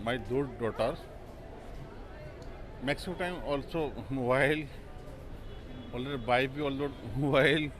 my two daughters. Maximum time also mobile, already wife भी already mobile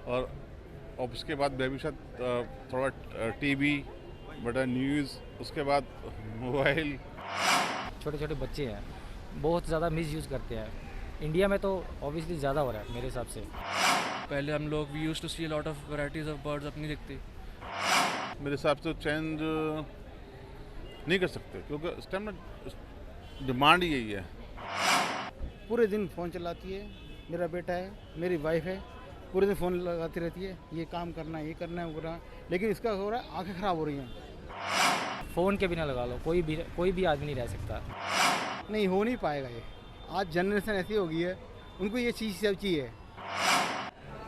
और उसके बाद बेबी के साथ थोड़ा टीवी बड़ा न्यूज़, उसके बाद मोबाइल। छोटे छोटे बच्चे हैं, बहुत ज़्यादा मिस यूज़ करते हैं। इंडिया में तो ऑब्वियसली ज़्यादा हो रहा है मेरे हिसाब से। पहले हम लोग we use to see lot of varieties of birds अपनी दिखती। मेरे हिसाब से चेंज नहीं कर सकते क्योंकि इस टाइम ना डिमांड यही है। पूरे दिन फ़ोन चलाती है, मेरा बेटा है, मेरी वाइफ है, पूरे दिन फ़ोन लगाती रहती है, ये काम करना है, ये करना है, वो करना है, लेकिन इसका हो रहा है आंखें ख़राब हो रही हैं। फ़ोन के बिना लगा लो, कोई भी आदमी नहीं रह सकता। नहीं हो नहीं पाएगा ये, आज जनरेशन ऐसी हो गई है, उनको ये चीज़ सब चाहिए।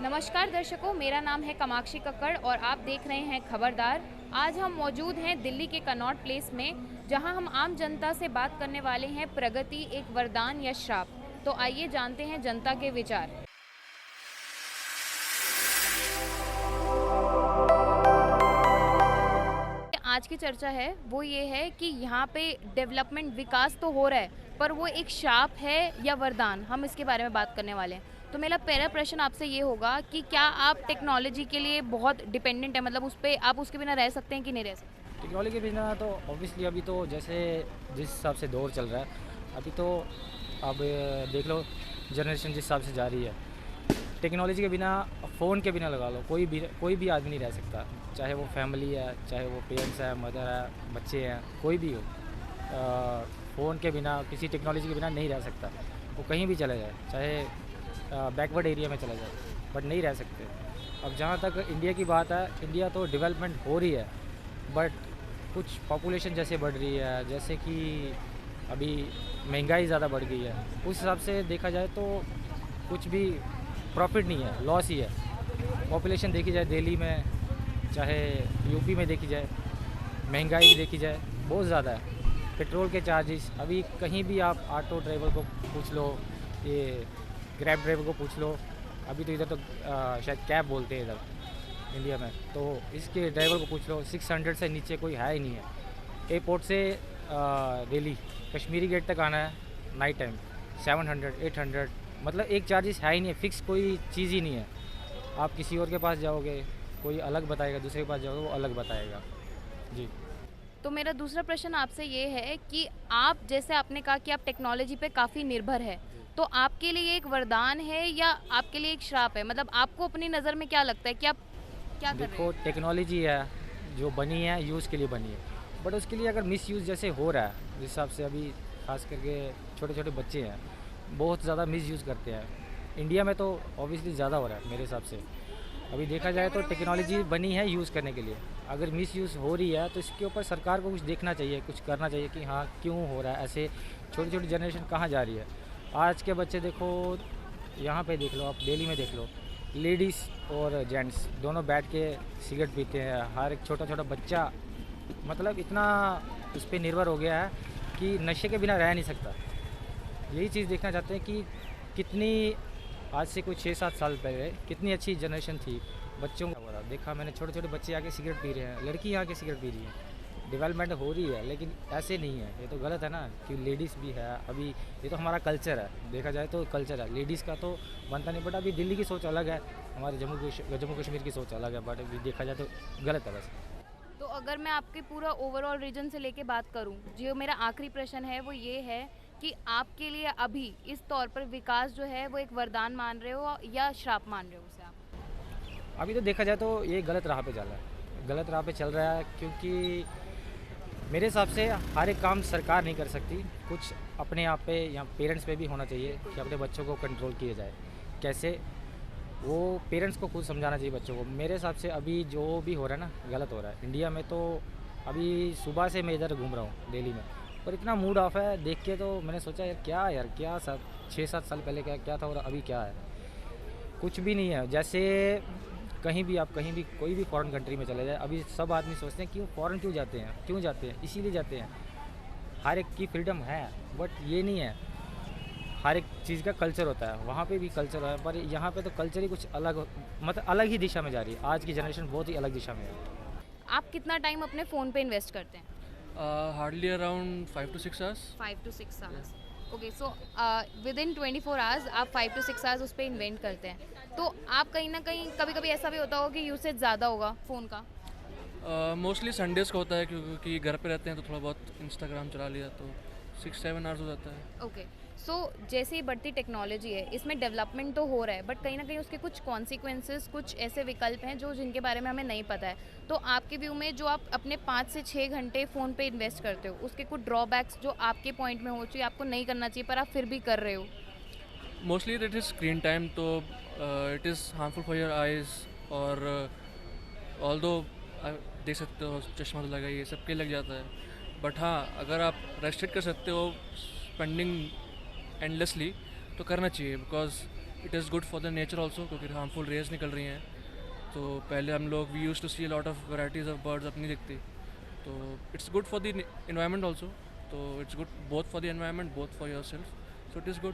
नमस्कार दर्शकों, मेरा नाम है कामाक्षी कक्कड़ और आप देख रहे हैं खबरदार। आज हम मौजूद हैं दिल्ली के कनॉट प्लेस में, जहां हम आम जनता से बात करने वाले हैं प्रगति एक वरदान या श्राप। तो आइए जानते हैं जनता के विचार। आज की चर्चा है वो ये है कि यहाँ पे डेवलपमेंट विकास तो हो रहा है, पर वो एक श्राप है या वरदान, हम इसके बारे में बात करने वाले हैं। तो मेरा पहला प्रश्न आपसे ये होगा कि क्या आप टेक्नोलॉजी के लिए बहुत डिपेंडेंट है, मतलब उस पर आप उसके बिना रह सकते हैं कि नहीं रह सकते? टेक्नोलॉजी के बिना तो ऑब्वियसली अभी तो जैसे जिस हिसाब से दौर चल रहा है, अभी तो अब देख लो जनरेशन जिस हिसाब से जा रही है, टेक्नोलॉजी के बिना, फ़ोन के बिना लगा लो, कोई भी आदमी नहीं रह सकता। चाहे वो फैमिली है, चाहे वो पेरेंट्स है, मदर है, बच्चे हैं, कोई भी हो, फ़ोन के बिना, किसी टेक्नोलॉजी के बिना नहीं रह सकता। वो कहीं भी चले जाए, चाहे बैकवर्ड एरिया में चले जाए, बट नहीं रह सकते। अब जहाँ तक इंडिया की बात है, इंडिया तो डेवलपमेंट हो रही है, बट कुछ पॉपुलेशन जैसे बढ़ रही है, जैसे कि अभी महंगाई ज़्यादा बढ़ गई है, उस हिसाब से देखा जाए तो कुछ भी प्रॉफिट नहीं है, लॉस ही है। पॉपुलेशन देखी जाए दिल्ली में, चाहे यूपी में देखी जाए, महंगाई देखी जाए बहुत ज़्यादा है। पेट्रोल के चार्जेस, अभी कहीं भी आप ऑटो ड्राइवर को पूछ लो, ये ग्रैब ड्राइवर को पूछ लो, अभी तो इधर तो शायद कैब बोलते हैं इधर इंडिया में, तो इसके ड्राइवर को पूछ लो, 600 से नीचे कोई है ही नहीं है। एयरपोर्ट से दिल्ली कश्मीरी गेट तक आना है नाइट टाइम 700 800, मतलब एक चार्जेस है ही नहीं है, फिक्स कोई चीज़ ही नहीं है। आप किसी और के पास जाओगे, कोई अलग बताएगा, दूसरे के पास जाओगे वो अलग बताएगा। जी। तो मेरा दूसरा प्रश्न आपसे ये है कि आप, जैसे आपने कहा कि आप टेक्नोलॉजी पे काफ़ी निर्भर है, तो आपके लिए एक वरदान है या आपके लिए एक श्राप है? मतलब आपको अपनी नज़र में क्या लगता है कि आप क्या कर रहे देखो, हैं? टेक्नोलॉजी है जो बनी है यूज़ के लिए बनी है, बट उसके लिए अगर मिस यूज़ जैसे हो रहा है, जिस हिसाब से अभी खास करके छोटे छोटे बच्चे हैं बहुत ज़्यादा मिस यूज़ करते हैं। इंडिया में तो ऑब्वियसली ज़्यादा हो रहा है मेरे हिसाब से। अभी देखा जाए तो टेक्नोलॉजी बनी है यूज़ करने के लिए, अगर मिस यूज़ हो रही है तो इसके ऊपर सरकार को कुछ देखना चाहिए, कुछ करना चाहिए कि हाँ क्यों हो रहा है ऐसे, छोटी छोटी जनरेशन कहाँ जा रही है। आज के बच्चे देखो, यहाँ पे देख लो, आप दिल्ली में देख लो, लेडीज़ और जेंट्स दोनों बैठ के सिगरेट पीते हैं। हर एक छोटा छोटा बच्चा मतलब इतना उस पर निर्भर हो गया है कि नशे के बिना रह नहीं सकता। यही चीज़ देखना चाहते हैं कि कितनी आज से कुछ 6-7 साल पहले कितनी अच्छी जनरेशन थी, बच्चों को देखा मैंने, छोटे छोटे बच्चे आके सिगरेट पी रहे हैं, लड़की आके सिगरेट पी रही है। डेवलपमेंट हो रही है लेकिन ऐसे नहीं है, ये तो गलत है ना कि लेडीज़ भी है। अभी ये तो हमारा कल्चर है, देखा जाए तो कल्चर है, लेडीज़ का तो बनता नहीं। बट अभी दिल्ली की सोच अलग है, हमारे जम्मू कश्मीर की सोच अलग है, बट अभी देखा जाए तो गलत है वैसे। तो अगर मैं आपके पूरा ओवरऑल रीजन से लेके बात करूं, जो मेरा आखिरी प्रश्न है वो ये है कि आपके लिए अभी इस तौर पर विकास जो है वो एक वरदान मान रहे हो या श्राप मान रहे हो उसे आप? अभी तो देखा जाए तो ये गलत राह पे चल रहा है, गलत राह पे चल रहा है, क्योंकि मेरे हिसाब से हर एक काम सरकार नहीं कर सकती, कुछ अपने आप पे या पेरेंट्स पे भी होना चाहिए कि अपने बच्चों को कंट्रोल किया जाए। कैसे? वो पेरेंट्स को खुद समझाना चाहिए बच्चों को। मेरे हिसाब से अभी जो भी हो रहा है ना, गलत हो रहा है इंडिया में। तो अभी सुबह से मैं इधर घूम रहा हूँ दिल्ली में, और इतना मूड ऑफ है देख के, तो मैंने सोचा यार क्या सब 6-7 साल पहले क्या था और अभी क्या है, कुछ भी नहीं है। जैसे कहीं भी कोई भी फॉरेन कंट्री में चले जाए, अभी सब आदमी सोचते हैं कि वो फॉरेन क्यों जाते हैं, इसीलिए जाते हैं। हर एक की फ्रीडम है, बट ये नहीं है, हर एक चीज़ का कल्चर होता है, वहाँ पे भी कल्चर है, पर यहाँ पे तो कल्चर ही कुछ अलग, मतलब अलग ही दिशा में जा रही है। आज की जनरेशन बहुत ही अलग दिशा में है। आप कितना टाइम अपने फ़ोन पे इन्वेस्ट करते हैं? Hardly around 5 to 6 hours. 5 to 6 hours. Okay so with in 24 hours आप 5 to 6 आवर्स उस पर इन्वेंट करते हैं, तो आप कहीं ना कहीं कभी कभी ऐसा भी होता होगा कि यूसेज ज़्यादा होगा फ़ोन का? मोस्टली संडेज़ को होता है क्योंकि घर पे रहते हैं तो थोड़ा बहुत इंस्टाग्राम चला लिया तो 6-7 आवर्स हो जाता है। ओके सो जैसे ही बढ़ती टेक्नोलॉजी है, इसमें डेवलपमेंट तो हो रहा है, बट कहीं ना कहीं उसके कुछ कॉन्सिक्वेंसेस, कुछ ऐसे विकल्प हैं जो जिनके बारे में हमें नहीं पता है। तो आपके व्यू में जो आप अपने 5 से 6 घंटे फ़ोन पे इन्वेस्ट करते हो, उसके कुछ ड्रॉबैक्स जो आपके पॉइंट में हो चाहिए, आपको नहीं करना चाहिए पर आप फिर भी कर रहे हो? Mostly it is screen time, तो it is harmful for your eyes. और ऑल्दो देख सकते हो चश्मा तो लगाइए, सबके लग जाता है। बट हाँ, अगर आप रेस्ट्रिक्ट कर सकते हो स्पेंडिंग एंडलेसली तो करना चाहिए, because it is good for the nature also, क्योंकि हार्मफुल रेज निकल रही हैं। तो पहले हम लोग we use to see lot of varieties of birds अपनी दिखती, तो it's good for the environment also. तो it's good both for the environment, both for yourself, so it is good.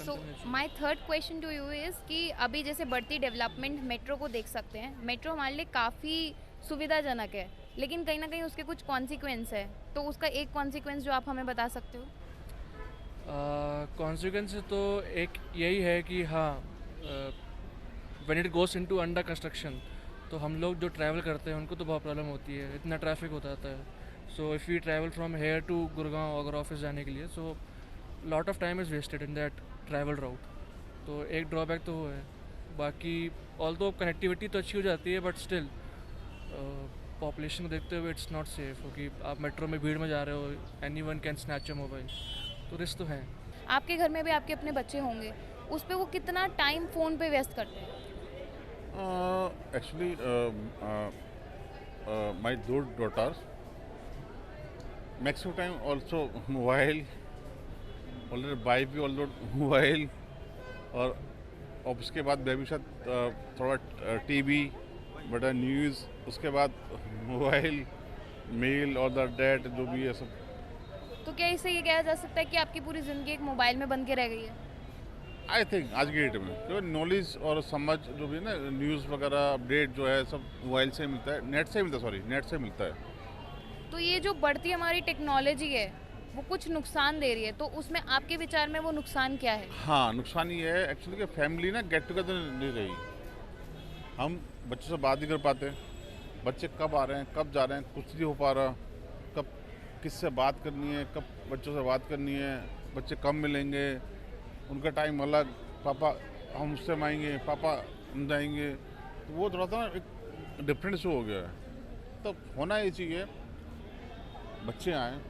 So my third question to you is कि अभी जैसे बढ़ती development, metro को देख सकते हैं, मेट्रो हमारे लिए काफ़ी सुविधाजनक है, लेकिन कहीं ना कहीं उसके कुछ कॉन्सिक्वेंस है, तो उसका एक कॉन्सिक्वेंस जो आप हमें बता सकते हो? कॉन्सिक्वेंस तो एक यही है कि हाँ, when it goes into under construction तो हम लोग जो ट्रैवल करते हैं उनको तो बहुत प्रॉब्लम होती है, इतना ट्रैफिक होता है। So if you travel from here to Gurgaon अगर ऑफिस जाने के लिए, so lot of time is wasted in that travel route. तो एक ड्रॉबैक तो वो है। बाकी ऑल्दो कनेक्टिविटी तो अच्छी हो जाती है, बट स्टिल पॉपुलेशन को देखते हुए इट्स नॉट सेफ, क्योंकि आप मेट्रो में भीड़ में जा रहे हो, any one can snatch your mobile, तो रिस्क तो है। आपके घर में भी आपके अपने बच्चे होंगे, उस पर वो कितना टाइम फ़ोन पे व्यस्त करते हैं? Actually, my two daughters, maximum time also mobile, already wife भी ऑलरेडी मोबाइल, और उसके बाद बेबी साथ थोड़ा टीवी, बड़ा न्यूज़, उसके बाद मोबाइल, मेल और द डेट जो भी है सब। तो क्या इससे ये कहा जा सकता है कि आपकी पूरी ज़िंदगी एक मोबाइल में बन के रह गई है? आई थिंक आज की डेट में जो नॉलेज और समझ जो भी है ना, न्यूज़ वगैरह अपडेट जो है सब मोबाइल से मिलता है, नेट से मिलता है, सॉरी नेट से मिलता है। तो ये जो बढ़ती हमारी टेक्नोलॉजी है वो कुछ नुकसान दे रही है, तो उसमें आपके विचार में वो नुकसान क्या है? हाँ, नुकसान ये है एक्चुअली कि फैमिली ना गेट टुगेदर नहीं रही। हम बच्चों से बात नहीं कर पाते, बच्चे कब आ रहे हैं, कब जा रहे हैं, कुछ नहीं हो पा रहा, कब किससे बात करनी है, कब बच्चों से बात करनी है, बच्चे कब मिलेंगे, उनका टाइम अलग, पापा हम उससे आएंगे, पापा हम जाएंगे, तो वो थोड़ा सा एक डिफरेंस हो गया है। तो होना ये चाहिए, बच्चे आएँ,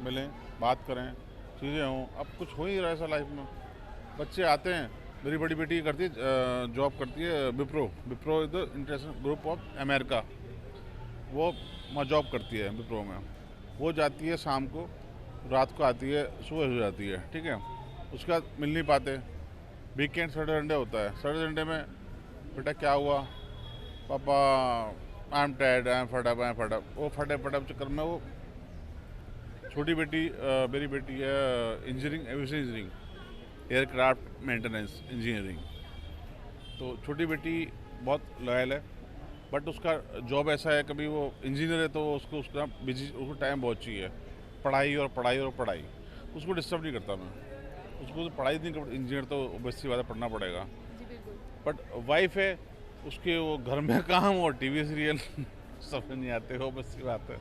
मिलें, बात करें, चीज़ें हों। अब कुछ हो ही रहा है ऐसा लाइफ में, बच्चे आते हैं। मेरी बड़ी बेटी करती है, जॉब करती है Wipro is the international group of America, वो वहाँ जॉब करती है विप्रो में। वो जाती है शाम को, रात को आती है, सुबह हो जाती है, ठीक है। उसके बाद मिल नहीं पाते। वीकेंड सैटरडे संडे होता है, सैटरडे संडे में बेटा क्या हुआ, पापा I am tired, I am food up, वो फड अप चक्कर में वो छोटी बेटी, मेरी बेटी है engineering, aviation engineering, aircraft maintenance engineering. तो छोटी बेटी बहुत लॉयल है, बट उसका जॉब ऐसा है, कभी वो इंजीनियर है तो उसको उसका बिजी, उसको टाइम बहुत चाहिए, पढ़ाई और पढ़ाई और पढ़ाई। उसको डिस्टर्ब नहीं करता मैं, उसको तो पढ़ाई नहीं कर, इंजीनियर तो बेसिक बात है, पढ़ना पड़ेगा। जी बिल्कुल। बट वाइफ है उसके, वो घर में काम और टीवी सीरियल समझ नहीं आते हो, बस की बात है।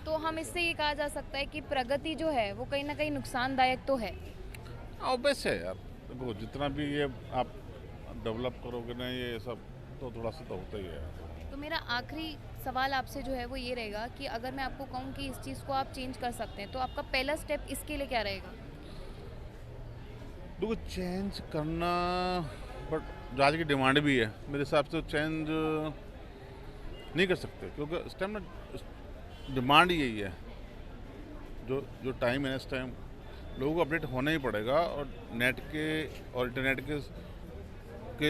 तो हम इससे ये कहा जा सकता है कि प्रगति जो है वो कहीं ना कहीं नुकसानदायक तो है? ऑब्वियस है यार, देखो जितना भी ये आप डेवलप करोगे ना ये सब, तो थोड़ा सा तो होता ही है। तो मेरा आखिरी सवाल आपसे जो है वो ये रहेगा कि अगर मैं आपको कहूँ कि इस चीज़ को आप चेंज कर सकते हैं, तो आपका पहला स्टेप इसके लिए क्या रहेगा? देखो चेंज करना, बट आज की डिमांड भी है, मेरे हिसाब से चेंज नहीं कर सकते, क्योंकि इस टाइम ना डिमांड यही है। जो टाइम है इस टाइम लोगों को अपडेट होना ही पड़ेगा, और नेट के और इंटरनेट के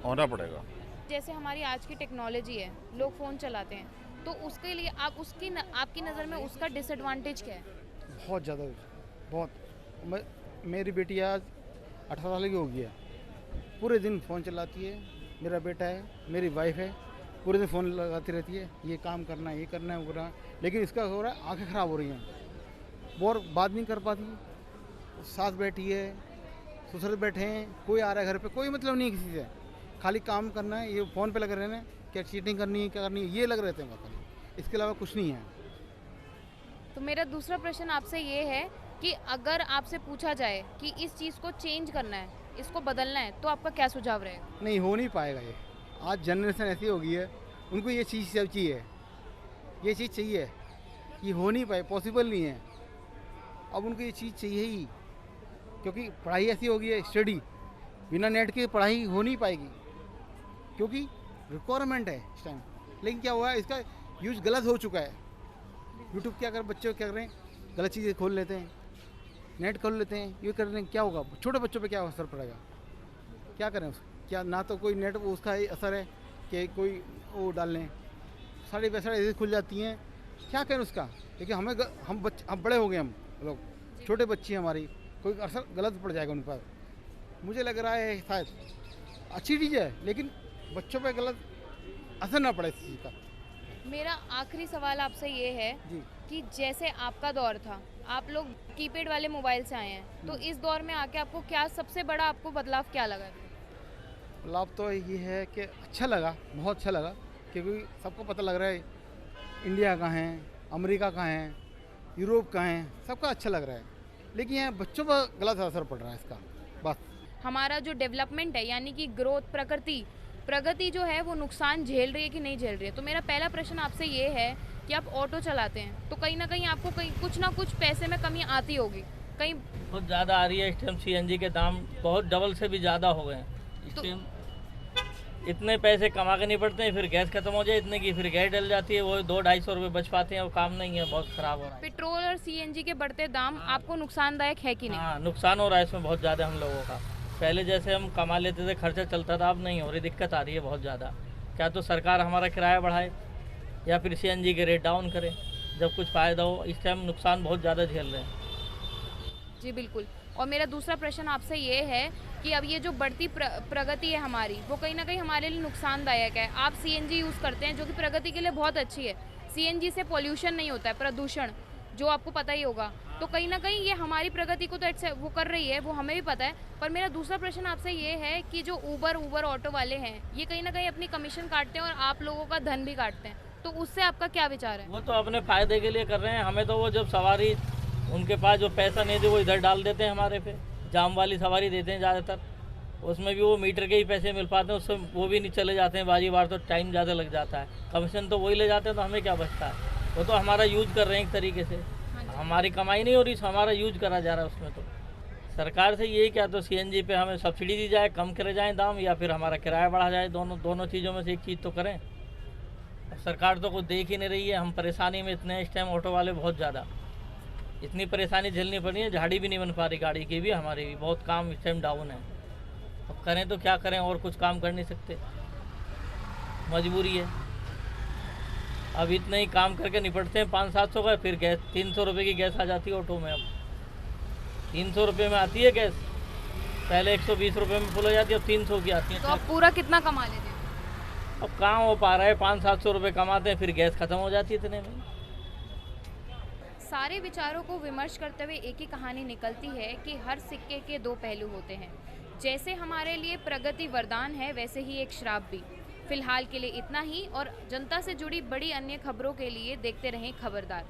होना पड़ेगा। जैसे हमारी आज की टेक्नोलॉजी है, लोग फ़ोन चलाते हैं, तो उसके लिए आप आपकी नज़र में उसका डिसएडवांटेज क्या है? बहुत ज़्यादा, बहुत। मेरी बेटी आज 18 साल की हो गई है, पूरे दिन फ़ोन चलाती है। मेरा बेटा है, मेरी वाइफ है, पूरे दिन फ़ोन लगाती रहती है, ये काम करना है, ये करना है, वो करना है। लेकिन इसका हो रहा है आँखें ख़राब हो रही हैं और बात नहीं कर पाती। सास बैठी है, ससुर बैठे हैं, कोई आ रहा है घर पे, कोई मतलब नहीं है किसी से, खाली काम करना है, ये फ़ोन पे लगे रहना है, क्या चीटिंग करनी है, क्या करनी है, ये लग रहते हैं बस, इसके अलावा कुछ नहीं है। तो मेरा दूसरा प्रश्न आपसे ये है कि अगर आपसे पूछा जाए कि इस चीज़ को चेंज करना है, इसको बदलना है, तो आपका क्या सुझाव रहेगा? नहीं, हो नहीं पाएगा ये। आज जनरेशन ऐसी हो गई है, उनको ये चीज़ सब चाहिए, ये चीज़ चाहिए, ये हो नहीं पाए, पॉसिबल नहीं है। अब उनको ये चीज़ चाहिए ही, क्योंकि पढ़ाई ऐसी हो गई है, स्टडी बिना नेट के पढ़ाई हो नहीं पाएगी, क्योंकि रिक्वायरमेंट है इस टाइम। लेकिन क्या हुआ है, इसका यूज गलत हो चुका है। यूट्यूब क्या कर, बच्चे क्या कर रहे हैं, गलत चीज़ें खोल लेते हैं, नेट खोल लेते हैं, ये कर रहे हैं, क्या होगा छोटे बच्चों पे क्या असर पड़ेगा, क्या करें क्या, ना तो कोई नेट उसका असर है कि कोई वो डाल लें, सारी वेबसाइट ऐसी खुल जाती हैं, क्या करें उसका। लेकिन हम बड़े हो गए, हम लोग छोटे बच्चे हैं, हमारी कोई असर गलत पड़ जाएगा उन पर। मुझे लग रहा है शायद अच्छी चीज़ है, लेकिन बच्चों पे गलत असर ना पड़े इस चीज़ का। मेरा आखिरी सवाल आपसे ये है जी, कि जैसे आपका दौर था, आप लोग कीपैड वाले मोबाइल से आए हैं, तो इस दौर में आके आपको क्या सबसे बड़ा आपको बदलाव क्या लगा? लाभ तो ये है कि अच्छा लगा, बहुत अच्छा लगा, क्योंकि सबको पता लग रहा है इंडिया कहाँ है, अमेरिका कहाँ है, यूरोप कहाँ है, सबका अच्छा लग रहा है। लेकिन यहाँ बच्चों पर गलत असर पड़ रहा है इसका, बस। हमारा जो डेवलपमेंट है, यानी कि ग्रोथ, प्रगति जो है वो नुकसान झेल रही है कि नहीं झेल रही है? तो मेरा पहला प्रश्न आपसे ये है कि आप ऑटो चलाते हैं, तो कहीं ना कहीं आपको कुछ ना कुछ पैसे में कमी आती होगी, कहीं बहुत ज़्यादा आ रही है। इस टाइम सीएनजी के दाम बहुत डबल से भी ज़्यादा हो गए हैं। इस तो- टाइम इतने पैसे कमा के नहीं पड़ते हैं, फिर गैस खत्म हो जाए इतने की, फिर गैस डल जाती है, वो 200-250 रुपये बच पाते हैं, वो काम नहीं है, बहुत ख़राब हो रहा है। पेट्रोल और सीएनजी के बढ़ते दाम आपको नुकसानदायक है कि नहीं? हाँ, नुकसान हो रहा है इसमें बहुत ज़्यादा हम लोगों का। पहले जैसे हम कमा लेते थे, खर्चा चलता था, अब नहीं हो रही, दिक्कत आ रही है बहुत ज़्यादा। क्या तो सरकार हमारा किराया बढ़ाए या फिर सीएनजी के रेट डाउन करे, जब कुछ फ़ायदा हो। इस टाइम नुकसान बहुत ज़्यादा झेल रहे हैं। जी बिल्कुल। और मेरा दूसरा प्रश्न आपसे ये है कि अब ये जो बढ़ती प्रगति है हमारी, वो कहीं ना कहीं हमारे लिए नुकसानदायक है। आप सीएनजी यूज़ करते हैं, जो कि प्रगति के लिए बहुत अच्छी है। सीएनजी से पॉल्यूशन नहीं होता है, प्रदूषण, जो आपको पता ही होगा। तो कहीं ना कहीं ये हमारी प्रगति को तो वो कर रही है, वो हमें भी पता है। पर मेरा दूसरा प्रश्न आपसे ये है कि जो उबर ऑटो वाले हैं, ये कहीं ना कहीं अपनी कमीशन काटते हैं और आप लोगों का धन भी काटते हैं, तो उससे आपका क्या विचार है? वो तो अपने फ़ायदे के लिए कर रहे हैं। हमें तो वो जब सवारी उनके पास जो पैसा नहीं दे, वो इधर डाल देते हैं हमारे पे। जाम वाली सवारी देते हैं ज़्यादातर, उसमें भी वो मीटर के ही पैसे मिल पाते हैं, उससे वो भी नहीं चले जाते हैं बाजी बार, तो टाइम ज़्यादा लग जाता है। कमीशन तो वही ले जाते हैं, तो हमें क्या बचता है? वो तो हमारा यूज कर रहे हैं एक तरीके से, हमारी कमाई नहीं हो रही, हमारा यूज करा जा रहा है उसमें। तो सरकार से यही क्या, तो सीएनजी पे हमें सब्सिडी दी जाए, कम करे जाए दाम, या फिर हमारा किराया बढ़ा जाए। दोनों चीज़ों में से एक चीज़ तो करें। सरकार तो कुछ देख ही नहीं रही है। हम परेशानी में इतने इस टाइम, ऑटो वाले बहुत ज़्यादा, इतनी परेशानी झेलनी पड़ रही है, झाड़ी भी नहीं बन पा रही गाड़ी की भी, हमारी भी बहुत काम इस टाइम डाउन है। अब करें तो क्या करें, और कुछ काम कर नहीं सकते, मजबूरी है। अब इतने ही काम करके निपटते हैं, 500-700 का, फिर गैस 300 रुपये की गैस आ जाती है ऑटो में। अब 300 रुपये में आती है गैस, पहले 120 रुपये में फुल हो जाती है, अब 300 की आती है। तो आप पूरा कितना कमा लेते हैं? अब कहाँ हो पा रहा है, 500-700 रुपये कमाते हैं, फिर गैस खत्म हो जाती है इतने में। सारे विचारों को विमर्श करते हुए एक ही कहानी निकलती है कि हर सिक्के के दो पहलू होते हैं। जैसे हमारे लिए प्रगति वरदान है, वैसे ही एक श्राप भी। फिलहाल के लिए इतना ही, और जनता से जुड़ी बड़ी अन्य खबरों के लिए देखते रहें खबरदार।